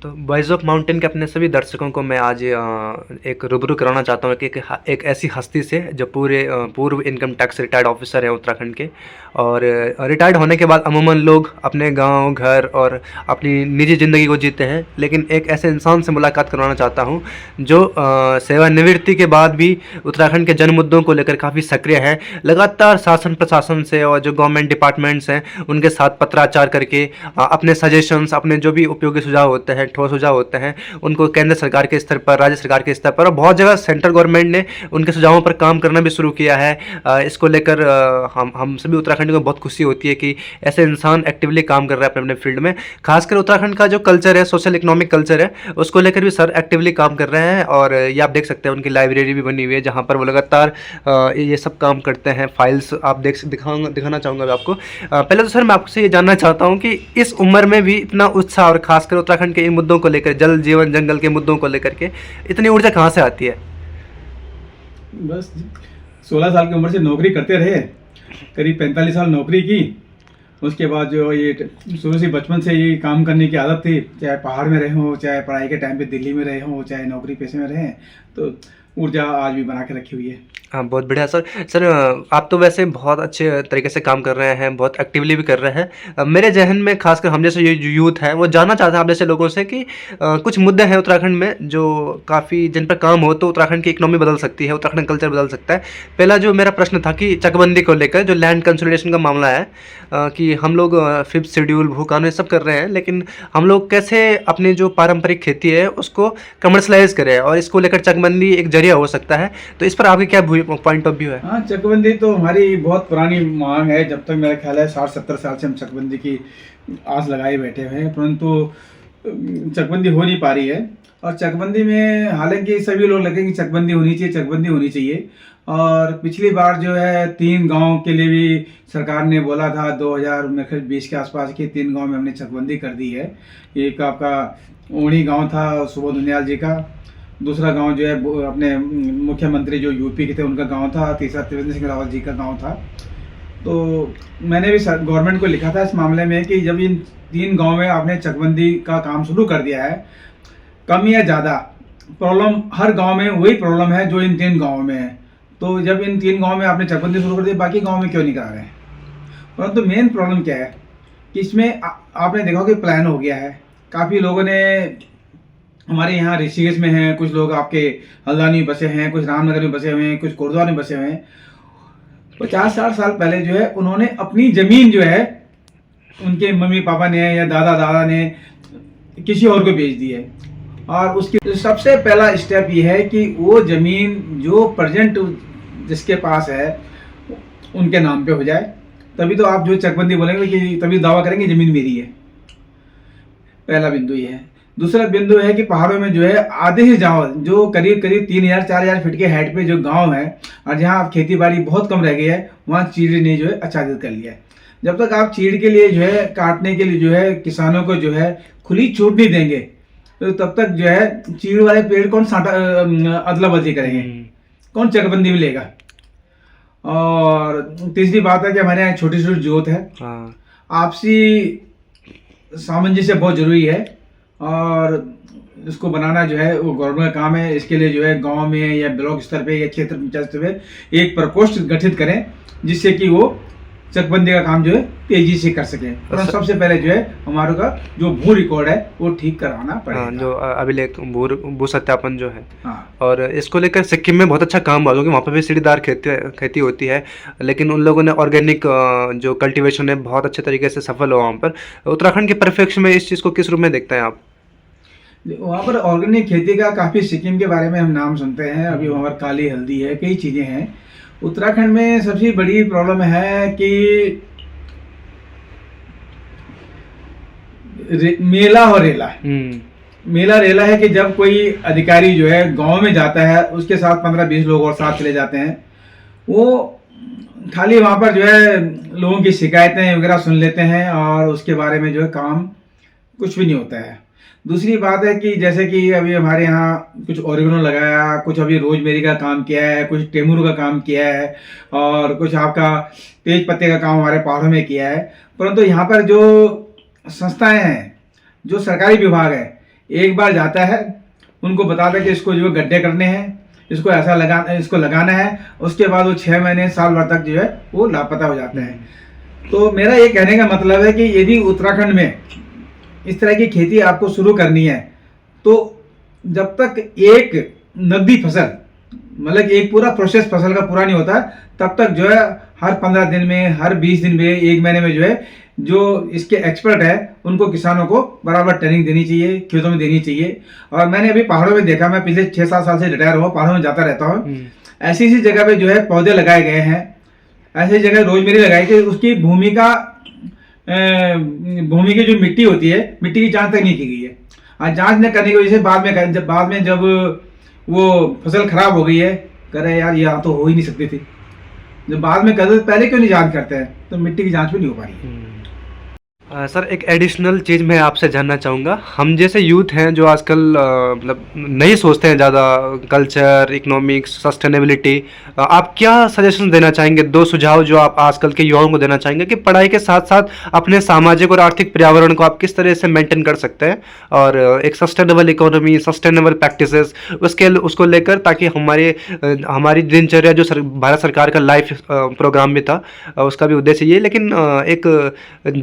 तो voice of mountain के अपने सभी दर्शकों को मैं आज एक रूबरू कराना चाहता हूँ कि एक ऐसी हस्ती से जो पूर्व इनकम टैक्स रिटायर्ड ऑफिसर हैं उत्तराखंड के। और रिटायर्ड होने के बाद अमूमन लोग अपने गांव घर और अपनी निजी ज़िंदगी को जीते हैं, लेकिन एक ऐसे इंसान से मुलाकात करवाना चाहता हूँ जो सेवानिवृत्ति के बाद भी उत्तराखंड के जन मुद्दों को लेकर काफ़ी सक्रिय है। लगातार शासन प्रशासन से और जो गवर्नमेंट डिपार्टमेंट्स हैं उनके साथ पत्राचार करके अपने सजेशंस, अपने जो भी उपयोगी सुझाव होते हैं, ठोस सुझाव होते हैं, उनको केंद्र सरकार के स्तर पर, राज्य सरकार के स्तर पर और बहुत जगह सेंट्रल गवर्नमेंट ने उनके सुझावों पर काम करना भी शुरू किया है। इसको लेकर हम सभी उत्तराखंड को बहुत खुशी होती है कि ऐसे इंसान एक्टिवली काम कर रहा है अपने अपने फील्ड में। खासकर उत्तराखंड का जो कल्चर है, सोशल इकोनॉमिक कल्चर है, उसको लेकर भी सर एक्टिवली काम कर रहे हैं। और ये आप देख सकते हैं उनकी लाइब्रेरी भी बनी हुई है जहाँ पर वो लगातार ये सब काम करते हैं। फाइल्स आप दिखाना चाहूँगा मैं आपको। पहले तो सर मैं आपसे ये जानना चाहता हूँ कि इस उम्र में भी इतना उत्साह और खासकर उत्तराखंड के इन मुद्दों को लेकर, जल जीवन जंगल के मुद्दों को लेकर के इतनी ऊर्जा कहाँ से आती है? बस 16 साल की उम्र से नौकरी करते रहे, करीब 45 साल नौकरी की। उसके बाद जो ये शुरू से बचपन से ये काम करने की आदत थी, चाहे पहाड़ में रहे हों, चाहे पढ़ाई के टाइम पे दिल्ली में रहे हों, चाहे नौकरी पेशे में रहे, तो ऊर्जा आज भी बना के रखी हुई है। हाँ, बहुत बढ़िया सर। सर आप तो वैसे बहुत अच्छे तरीके से काम कर रहे हैं, बहुत एक्टिवली भी कर रहे हैं। मेरे जहन में खासकर हम जैसे ये जो यूथ है वो जानना चाहते हैं आप जैसे लोगों से कि कुछ मुद्दे हैं उत्तराखंड में जो काफ़ी, जिन पर काम हो तो उत्तराखंड की इकोनॉमी बदल सकती है, उत्तराखंड कल्चर बदल सकता है। पहला जो मेरा प्रश्न था कि चकबंदी को लेकर जो लैंड कंसोलिडेशन का मामला है, कि हम लोग 5th शेड्यूल, भू कानून, ये सब कर रहे हैं, लेकिन हम लोग कैसे अपनी जो पारंपरिक खेती है उसको कमर्शलाइज करें, और इसको लेकर चकबंदी एक जरिया हो सकता है। तो इस पर आपके क्या पॉइंट ऑफ व्यू है? हाँ, चकबंदी तो हमारी बहुत पुरानी मांग है। जब तक मेरा ख्याल है 60-70 साल से हम चकबंदी की आस लगाए बैठे हुए हैं, परंतु चकबंदी हो नहीं पा रही है। और चकबंदी में हालांकि सभी लोग लगे कि चकबंदी होनी चाहिए, चकबंदी होनी चाहिए। और पिछली बार जो है 3 गांव के लिए भी सरकार ने बोला था 2020 के आसपास के 3 गांव में हमने चकबंदी कर दी है। एक आपका ओणी गांव था सुबोध उनियाल जी का, दूसरा गांव जो है अपने मुख्यमंत्री जो यूपी के थे उनका गांव था, तीसरा त्रिवेंद्र सिंह रावत जी का गांव था। तो मैंने भी गवर्नमेंट को लिखा था इस मामले में कि जब इन 3 गांव में आपने चकबंदी का काम शुरू कर दिया है, कम या ज़्यादा प्रॉब्लम हर गांव में वही प्रॉब्लम है जो इन 3 गांवों में है। तो जब इन 3 गांव में आपने चकबंदी शुरू कर दी, बाकी गांव में क्यों नहीं करा रहे हैं? परंतु मेन प्रॉब्लम क्या है कि इसमें आपने देखा कि प्लान हो गया है। काफ़ी लोगों ने हमारे यहाँ ऋषिकेश में हैं, कुछ लोग आपके हल्द्वानी में बसे हैं, कुछ रामनगर में बसे हुए हैं, कुछ कोटद्वार में बसे हुए हैं। 50-60 साल पहले जो है उन्होंने अपनी ज़मीन जो है उनके मम्मी पापा ने या दादा दादा ने किसी और को बेच दी है। और उसकी सबसे पहला स्टेप ये है कि वो ज़मीन जो प्रेजेंट जिसके पास है उनके नाम पे हो जाए, तभी तो आप जो चकबंदी बोलेंगे कि तभी दावा करेंगे ज़मीन मेरी है। पहला बिंदु ये है। दूसरा बिंदु है कि पहाड़ों में जो है आधे ही गाँव जो करीब 3000-4000 फीट के हाइट पे जो गांव है और जहां अब खेती बाड़ी बहुत कम रह गई है, वहां चीड़ ने जो है आच्छादित कर लिया है। जब तक आप चीड़ के लिए जो है काटने के लिए जो है किसानों को जो है खुली छूट नहीं देंगे, तो तब तक जो है चीड़ वाले पेड़ कौन अदला बदली करेंगे, कौन चकबंदी में लेगा। और तीसरी बात है कि हमारे यहाँ छोटी छोटी जोत है, आपसी सामंजस्य बहुत जरूरी है और इसको बनाना जो है वो गवर्नमेंट का काम है। इसके लिए जो है गांव में या ब्लॉक स्तर पे या क्षेत्र पंचायत स्तर पे एक प्रकोष्ठ गठित करें जिससे कि वो चकबंदी का काम जो है तेजी से कर सके। और सबसे पहले जो है हमारे का जो भू रिकॉर्ड है वो ठीक कराना पड़ेगा, जो अभिलेख भू सत्यापन जो है। हाँ। और इसको लेकर सिक्किम में बहुत अच्छा काम हुआ क्योंकि वहाँ पे भी सीढ़ीदार खेती होती है, लेकिन उन लोगों ने ऑर्गेनिक जो कल्टीवेशन है बहुत अच्छे तरीके से सफल हुआ वहाँ पर। उत्तराखंड के परिप्रेक्ष्य में इस चीज़ को किस रूप में देखते हैं आप? वहाँ पर ऑर्गेनिक खेती का काफ़ी सिक्किम के बारे में हम नाम सुनते हैं। अभी वहाँ पर काली हल्दी है, कई चीज़ें हैं। उत्तराखंड में सबसे बड़ी प्रॉब्लम है कि मेला और रेला। मेला रेला है कि जब कोई अधिकारी जो है गांव में जाता है उसके साथ 15-20 लोग और साथ चले जाते हैं, वो खाली वहाँ पर जो है लोगों की शिकायतें वगैरह सुन लेते हैं और उसके बारे में जो है काम कुछ भी नहीं होता है। दूसरी बात है कि जैसे कि अभी हमारे यहाँ कुछ ओरिगेनो लगाया, कुछ अभी रोजमेरी का काम किया है, कुछ टेमुर का काम किया है और कुछ आपका तेज पत्ते का काम हमारे पहाड़ों में किया है। परंतु यहाँ पर जो संस्थाएं हैं, जो सरकारी विभाग है, एक बार जाता है, उनको बताता है कि इसको जो गड्ढे करने हैं, इसको ऐसा इसको लगाना है, उसके बाद वो 6 महीने साल भर तक जो है वो लापता हो जाते हैं। तो मेरा ये कहने का मतलब है कि यदि उत्तराखंड में इस तरह की खेती आपको शुरू करनी है तो जब तक एक नकदी फसल, मतलब एक पूरा प्रोसेस फसल का पूरा नहीं होता, तब तक जो है हर 15 दिन में, हर 20 दिन में, 1 महीने में जो है जो इसके एक्सपर्ट है उनको, किसानों को बराबर ट्रेनिंग देनी चाहिए, खेतों में देनी चाहिए। और मैंने अभी पहाड़ों में देखा, मैं पिछले 6-7 साल से रिटायर हुआ, पहाड़ों में जाता रहता हूँ, ऐसी जगह पे जो है पौधे लगाए गए हैं, ऐसी जगह रोजमेरी लगाई कि उसकी भूमि की जो मिट्टी होती है, मिट्टी की जांच तक नहीं की गई है। और जांच न करने की वजह से बाद में जब वो फसल खराब हो गई है, कह रहे यार यहाँ तो हो ही नहीं सकती थी। जब बाद में करते पहले क्यों नहीं जांच करते हैं, तो मिट्टी की जांच भी नहीं हो पा रही है। सर एक एडिशनल चीज़ मैं आपसे जानना चाहूँगा, हम जैसे यूथ हैं जो आजकल मतलब नहीं सोचते हैं ज़्यादा कल्चर, इकोनॉमिक्स, सस्टेनेबिलिटी, आप क्या सजेशन देना चाहेंगे, 2 सुझाव जो आप आजकल के युवाओं को देना चाहेंगे कि पढ़ाई के साथ साथ अपने सामाजिक और आर्थिक पर्यावरण को आप किस तरह से मेंटेन कर सकते हैं और एक सस्टेनेबल इकोनॉमी, सस्टेनेबल प्रैक्टिसेस उसको लेकर, ताकि हमारी दिनचर्या जो भारत सरकार का लाइफ प्रोग्राम भी था, उसका भी उद्देश्य ये, लेकिन एक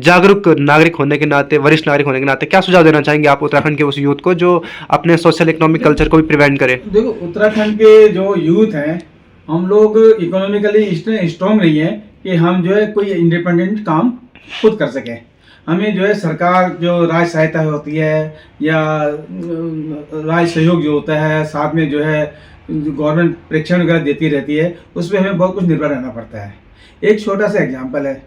जागरूक नागरिक होने के नाते, वरिष्ठ नागरिक होने के नाते क्या सुझाव देना चाहेंगे आप उत्तराखंड के उस यूथ को जो अपने सोशल इकोनॉमिक कल्चर को भी प्रिवेंट करे? देखो, उत्तराखंड के जो यूथ हैं, हम लोग इकोनॉमिकली इतने स्ट्रॉन्ग नहीं है कि हम जो है कोई इंडिपेंडेंट काम खुद कर सकें। हमें जो है सरकार जो राज्य सहायता होती है या राज्य सहयोग जो होता है, साथ में जो है गवर्नमेंट प्रेक्षण वगैरह देती रहती है, उस पर हमें बहुत कुछ निर्भर रहना पड़ता है। एक छोटा सा एग्जाम्पल है,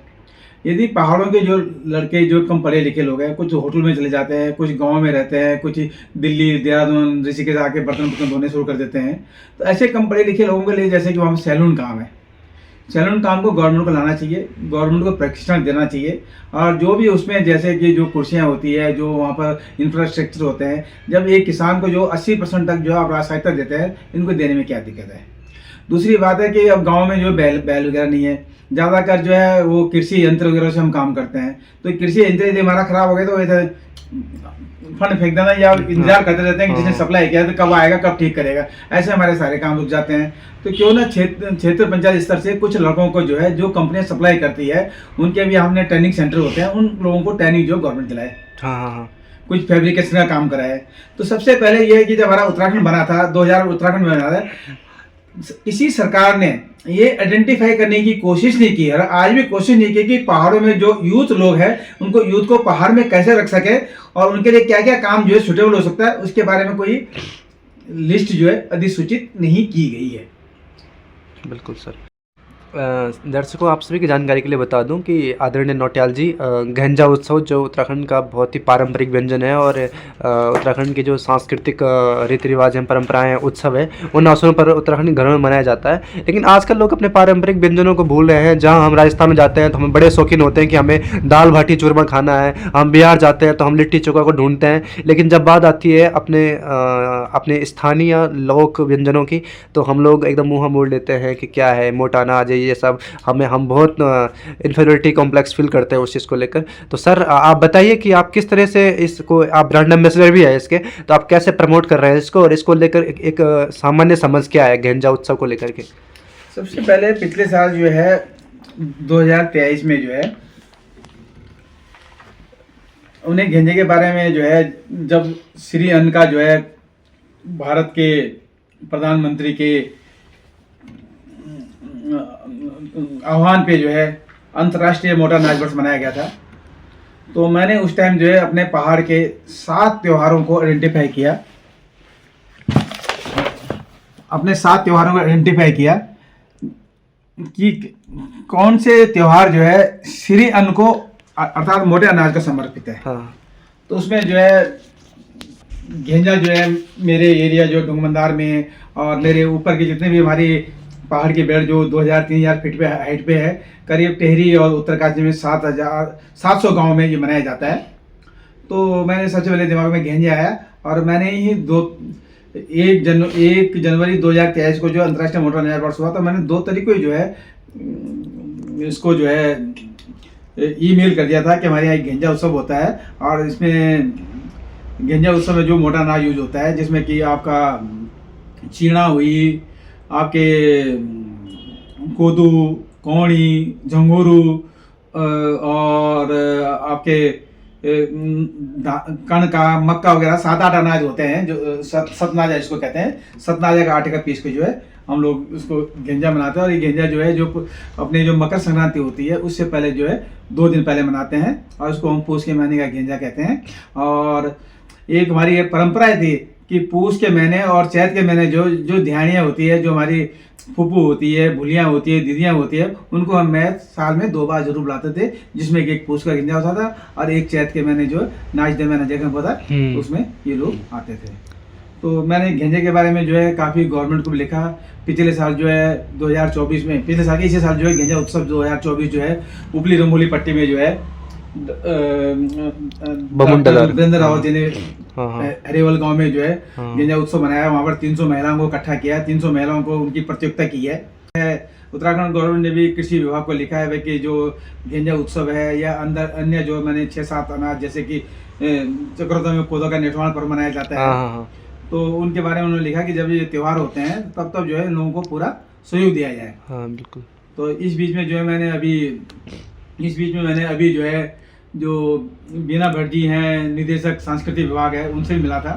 यदि पहाड़ों के जो लड़के जो कम पढ़े लिखे लोग हैं, कुछ होटल में चले जाते हैं, कुछ गांव में रहते हैं, कुछ दिल्ली, देहरादून, ऋषिकेश आके बर्तन धोने शुरू कर देते हैं, तो ऐसे कम पढ़े लिखे लोगों के लिए जैसे कि वहाँ सैलून काम है, सैलून काम को गवर्नमेंट को लाना चाहिए, गवर्नमेंट को प्रशिक्षण देना चाहिए। और जो भी उसमें जैसे कि जो कुर्सियाँ होती है, जो वहाँ पर इंफ्रास्ट्रक्चर होते हैं, जब एक किसान को जो 80% तक जो आप सहायता देते हैं, इनको देने में क्या दिक्कत है। दूसरी बात है कि अब गांव में जो बैल वगैरह नहीं है, ज़्यादातर जो है वो कृषि यंत्र वगैरह से हम काम करते हैं, तो कृषि यंत्र यदि हमारा खराब हो गया तो ऐसे फंड फेंक देना या इंतजार करते रहते हैं कि जिसने सप्लाई किया तो कब आएगा, कब ठीक करेगा, ऐसे हमारे सारे काम रुक जाते हैं। तो क्यों ना क्षेत्र पंचायत स्तर से कुछ लड़कों को जो है, जो कंपनियां सप्लाई करती है, उनके भी हमने ट्रेनिंग सेंटर होते हैं, उन लोगों को ट्रेनिंग जो गवर्नमेंट दिलाए, हाँ, कुछ फैब्रिकेशन का काम कराए। तो सबसे पहले ये है कि जब हमारा उत्तराखंड बना था, 2000 उत्तराखंड में बना था, किसी सरकार ने ये आइडेंटिफाई करने की कोशिश नहीं की और आज भी कोशिश नहीं की कि पहाड़ों में जो यूथ लोग हैं, उनको यूथ को पहाड़ में कैसे रख सके और उनके लिए क्या क्या काम जो है सुटेबल हो सकता है, उसके बारे में कोई लिस्ट जो है अधिसूचित नहीं की गई है। बिल्कुल सर। दर्शकों, आप सभी की जानकारी के लिए बता दूं कि आदरणीय नौटियाल जी, गहंजा उत्सव जो उत्तराखंड का बहुत ही पारंपरिक व्यंजन है और उत्तराखंड के जो सांस्कृतिक रीति रिवाज हैं, परंपराएं हैं, उत्सव है, उन अवसरों पर उत्तराखंडी घरों में मनाया जाता है। लेकिन आजकल लोग अपने पारंपरिक व्यंजनों को भूल रहे हैं। जहाँ हम राजस्थान में जाते हैं तो हम बड़े शौकीन होते हैं कि हमें दाल बाटी चूरमा खाना है, हम बिहार जाते हैं तो हम लिट्टी चोखा को ढूंढते हैं, लेकिन जब बात आती है अपने स्थानीय लोक व्यंजनों की, तो हम लोग एकदम मुँह मोड़ लेते हैं कि क्या है, मोटा अनाज है, ये सब हम बहुत इन्फीरियरिटी कॉम्प्लेक्स फील करते हैं उस चीज़ को लेकर। तो सर आप बताइए कि आप किस तरह से इसको, आप ब्रांड एम्बेसडर भी है इसके, तो आप कैसे प्रमोट कर रहे हैं इसको और इसको लेकर एक सामान्य समझ क्या है गहंजा उत्सव को लेकर के? सबसे पहले पिछले साल जो है 2023 में जो है उन्हें गहंजे के बारे में जो है, जब श्री अन्न का जो है भारत के प्रधानमंत्री के आह्वान पे जो है अंतर्राष्ट्रीय मोटा अनाज वर्ष मनाया गया था, तो मैंने उस टाइम जो है अपने पहाड़ के 7 त्योहारों को आइडेंटिफाई किया, कि कौन से त्योहार जो है श्री अन्न को अर्थात मोटे अनाज को समर्पित है। हाँ। तो उसमें जो है गहंजा जो है मेरे एरिया जो डुंगमंदार में और मेरे ऊपर की जितने भी हमारी पहाड़ की बेल्ट जो 2000-3000 फीट पे हाइट पे है, करीब टेहरी और उत्तरकाशी में 700 गांव में ये मनाया जाता है। तो मैंने सबसे पहले दिमाग में गहंजा आया और मैंने ही 1 जनवरी 2023 को जो अंतर्राष्ट्रीय मोटर अनाज वर्ष हुआ, तो मैंने 2 तारीख को जो है इसको जो है ईमेल कर दिया था कि हमारे यहाँ गहंजा उत्सव होता है और इसमें गेंजा उत्सव में जो मोटा अनाज यूज होता है, जिसमें कि आपका चीणा हुई, आपके कोदू, कौड़ी, झंगोरू और आपके कणका, मक्का वगैरह 7-8 अनाज होते हैं जो सतनाजा इसको कहते हैं। सतनाजा का आटे का पीस के जो है हम लोग उसको गेंजा मनाते हैं। और ये गेंजा जो है जो अपने जो मकर संक्रांति होती है उससे पहले जो है 2 दिन पहले मनाते हैं और उसको हम पूस के महीने का गेंजा कहते हैं। और एक हमारी ये परंपरा थी कि पूस के महीने और चैत के महीने जो ध्यानियाँ होती है, जो हमारी फूफू होती है, भुलियाँ होती है, दीदियाँ होती है, उनको हम मैं साल में 2 बार जरूर बुलाते थे, जिसमें एक पूस का गेंजा होता था और एक चैत के महीने जो नाच दे मैंने जगह होता उसमें ये लोग आते थे। तो मैंने गेंजे के बारे में जो है काफ़ी गवर्नमेंट को भी लिखा। पिछले साल जो है 2024 में, पिछले साल इसी साल जो है गेंजा उत्सव 2024 जो है उपली रंगोली पट्टी में जो है वीरेंद्र रावत जी ने हरेवल गांव में जो है गेंजा उत्सव मनाया। वहाँ पर 300 महिलाओं को इकट्ठा किया, 300 महिलाओं को उनकी प्रतियोगिता की है। उत्तराखंड गवर्नमेंट ने भी कृषि विभाग को लिखा है कि जो गेंजा उत्सव है या अंदर अन्य जो मैंने 6-7 अनाज जैसे कि चक्रौता में पौधों का निर्माण पर्व मनाया जाता है, तो उनके बारे में उन्होंने लिखा कि जब ये त्यौहार होते हैं तब जो है लोगों को पूरा सहयोग दिया जाए। हाँ बिल्कुल। तो इस बीच में जो है मैंने अभी जो है जो बीना भट्ट जी हैं, निदेशक सांस्कृतिक विभाग है, उनसे भी मिला था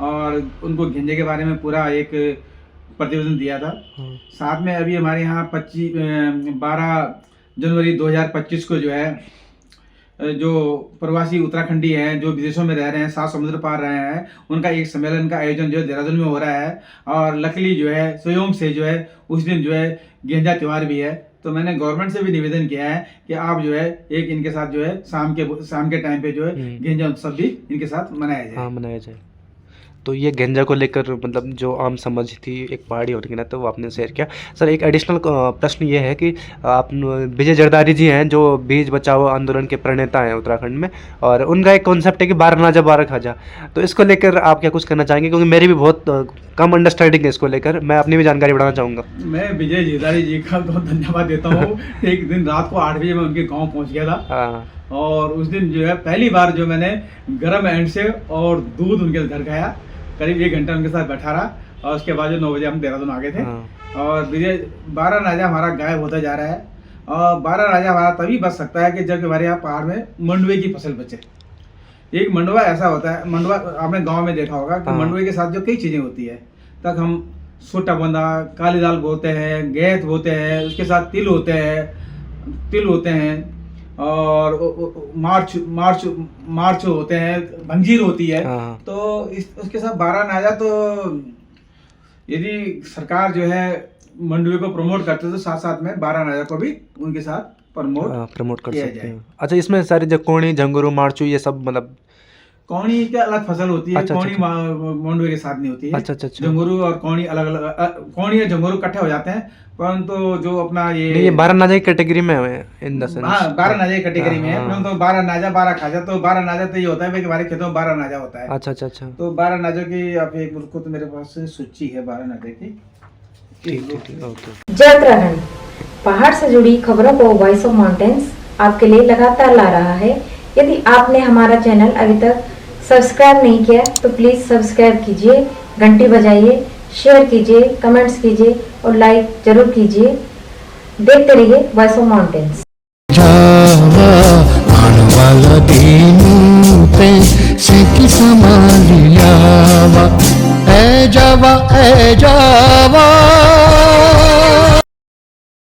और उनको गेंजे के बारे में पूरा एक प्रतिवेदन दिया था। साथ में अभी हमारे यहाँ 12 जनवरी 2025 को जो है जो प्रवासी उत्तराखंडी हैं जो विदेशों में रह रहे हैं, 7 समुद्र पार रहे हैं, उनका एक सम्मेलन का आयोजन जो है देहरादून में हो रहा है। और लकली जो है संयोग से जो है उस दिन जो है गेंजा त्यौहार भी है। तो मैंने गवर्नमेंट से भी निवेदन किया है कि आप जो है एक इनके साथ जो है शाम के टाइम पे जो है गेंजा उत्सव भी इनके साथ मनाया जाए। हाँ मनाया जाए। तो ये गेंजा को लेकर मतलब जो आम समझ थी एक पहाड़ी होने के नाते वो आपने शेयर किया। सर एक एडिशनल प्रश्न ये है कि आप विजय जरदारी जी हैं जो बीज बचाओ आंदोलन के प्रणेता हैं उत्तराखंड में, और उनका एक कॉन्सेप्ट है कि 12 नाजा 12 खाजा। तो इसको लेकर आप क्या कुछ करना चाहेंगे, क्योंकि मेरी भी बहुत कम अंडरस्टैंडिंग है इसको लेकर, मैं अपनी भी जानकारी बढ़ाना चाहूँगा। मैं विजय जरदारी जी का बहुत धन्यवाद देता हूँ। एक दिन रात को 8 बजे मैं उनके गाँव पहुँच गया था और उस दिन जो है पहली बार जो मैंने गर्म एंड से और दूध उनके घर खाया। करीब 1 घंटा उनके साथ बैठा रहा और उसके बाद जो 9 बजे हम देहरादून आ गए थे। और विजय 12 नाजा हमारा गायब होता जा रहा है और 12 नाजा हमारा तभी बच सकता है कि जब हमारे यहाँ पहाड़ में मंडुए की फसल बचे। एक मंडुआ ऐसा होता है, मंडुआ आपने गांव में देखा होगा कि मंडुए के साथ जो कई चीज़ें होती है, तक हम सोटा बंदा, काली दाल बोते हैं, गैत बोते हैं, उसके साथ तिल होते हैं और मार्च होते हैं, भंजीर होती है। तो उसके साथ 12 नाजा। तो यदि सरकार जो है मंडुए को प्रमोट करते तो साथ साथ में 12 नाजा को भी उनके साथ प्रमोट कर सकते हैं। अच्छा, इसमें सारे जो कोणी, झंगुरू, मार्चू ये सब मतलब कौड़ी क्या अलग फसल होती है। कौड़ी मंडुए के साथ नहीं होती है। अच्छा। झंगुरू और कौड़ी अलग अलग, कौड़ी और झंगुरू इकट्ठे हो जाते हैं, परंतु जो अपना ये 12 नाजा की कैटेगरी में है इन द सेंस। हाँ 12 नाजा की कैटेगरी में है, परंतु 12 नाजा 12 खाजा। तो 12 नाजा तो ये होता है कि हमारे खेतों में 12 नाजा होता है। अच्छा। तो 12 नाजों की आप एक मुझको तो मेरे पास सूची है 12 नाजे की। ठीक ओके। जय उत्तराखंड, पहाड़ से जुड़ी खबरों को वॉइस ऑफ माउंटेन्स आपके लिए लगातार ला रहा है। यदि आपने हमारा चैनल अभी तक सब्सक्राइब नहीं किया तो प्लीज सब्सक्राइब कीजिए, घंटी बजाइए, शेयर कीजिए, कमेंट्स कीजिए और लाइक जरूर कीजिए। देखते रहिए voice of mountains. A Java